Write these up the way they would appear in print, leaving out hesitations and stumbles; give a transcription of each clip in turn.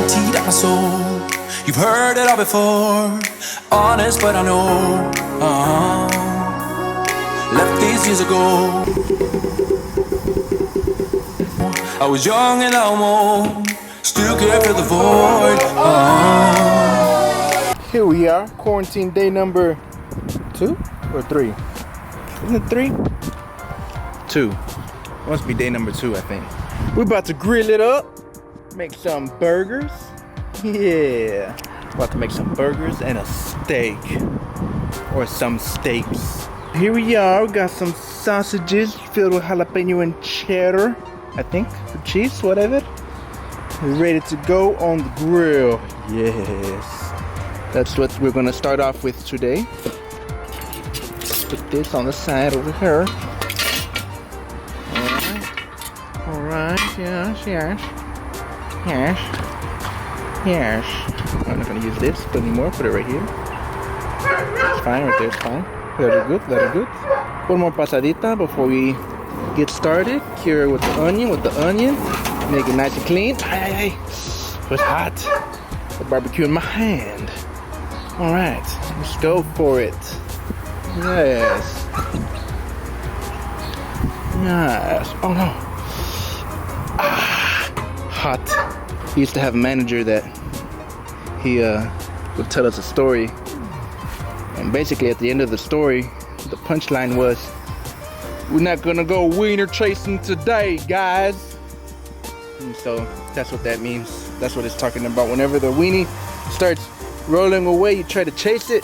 guaranteed at my soul. You've heard it all before, honest but I know. Left these years ago. I was young and I'm old, still can't fill the void. Here we are, quarantine day number 2 or 3? Isn't it 3? 2. Must be day number 2, I think. We're about to grill it up, make some burgers. Yeah, about to make some burgers and a steak, or some steaks. Here we are, we got some sausages filled with jalapeno and cheddar, I think, the cheese, whatever. We're ready to go on the grill. Yes, that's what we're gonna start off with today. Put this on the side over here. Alright, yes. I'm not gonna use this anymore, put it right here. It's fine, right there, it's fine. Very good, very good. One more pasadita before we get started. Cure it with the onion. Make it nice and clean. Hey, it's hot. The barbecue in my hand. Alright, let's go for it. Yes. Oh no. Hot. He used to have a manager that he would tell us a story, and basically at the end of the story, the punchline was, "We're not gonna go wiener chasing today, guys." And so that's what that means. That's what it's talking about. Whenever the weenie starts rolling away, you try to chase it.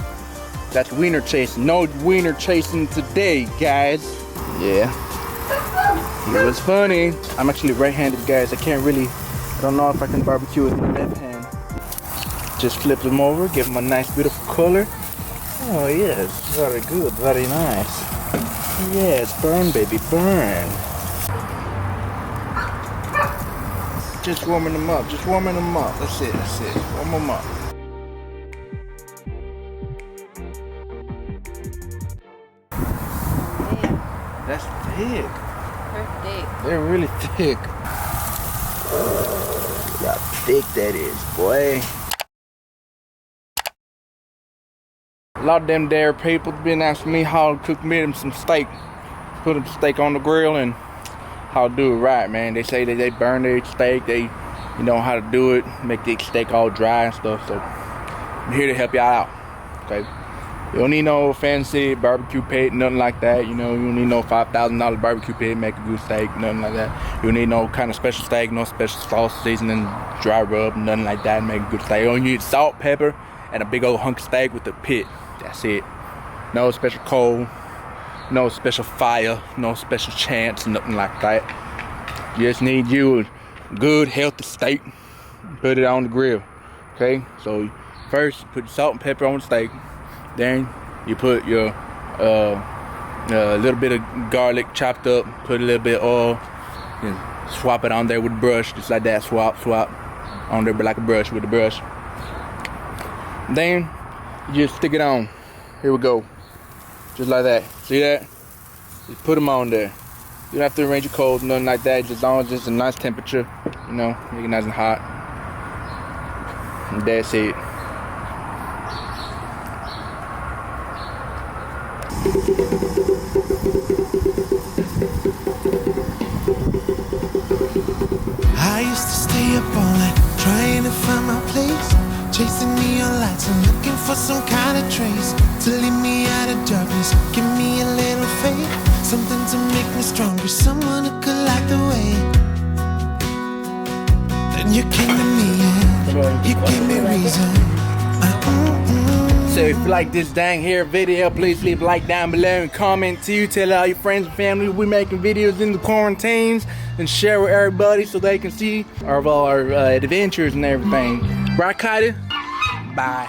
That's wiener chasing. No wiener chasing today, guys. Yeah. It was funny. I'm actually right-handed, guys. I don't know if I can barbecue with my left hand. Just flip them over, give them a nice, beautiful color. Oh yes, very good, very nice. Yes, burn, baby, burn. Just warming them up, That's it, warm them up. That's thick. They're thick. They're really thick. Look how thick that is, boy. A lot of them there people been asking me how to cook me some steak. Put a steak on the grill and how to do it right, man. They say that they burn their steak, they know how to do it, make the steak all dry and stuff. So I'm here to help y'all out. Okay. You don't need no fancy barbecue pit, nothing like that. You don't need no $5,000 barbecue pit, make a good steak, nothing like that. You don't need no kind of special steak, no special sauce, seasoning, dry rub, nothing like that, make a good steak. You only need salt, pepper, and a big old hunk of steak with a pit. That's it. No special coal, no special fire, no special chance, nothing like that. You just need you a good, healthy steak. Put it on the grill. Okay? So first, put salt and pepper on the steak. Then you put your little bit of garlic chopped up, put a little bit of oil, and swap it on there with a brush, just like that. Swap on there, but like a brush with a brush. Then you just stick it on. Here we go, just like that. See that? Just put them on there. You don't have to arrange your cold, nothing like that. Just as long as it's a nice temperature, make it nice and hot. And that's it. I used to stay up all night trying to find my place, chasing neon lights and looking for some kind of trace to lead me out of darkness. Give me a little faith, something to make me stronger, someone who could light the way. Then you came to me and you gave me reason. So if you like this dang here video, please leave a like down below and comment too. Tell all your friends and family we're making videos in the quarantines, and share with everybody so they can see all our adventures and everything. Right, Kylie? Bye.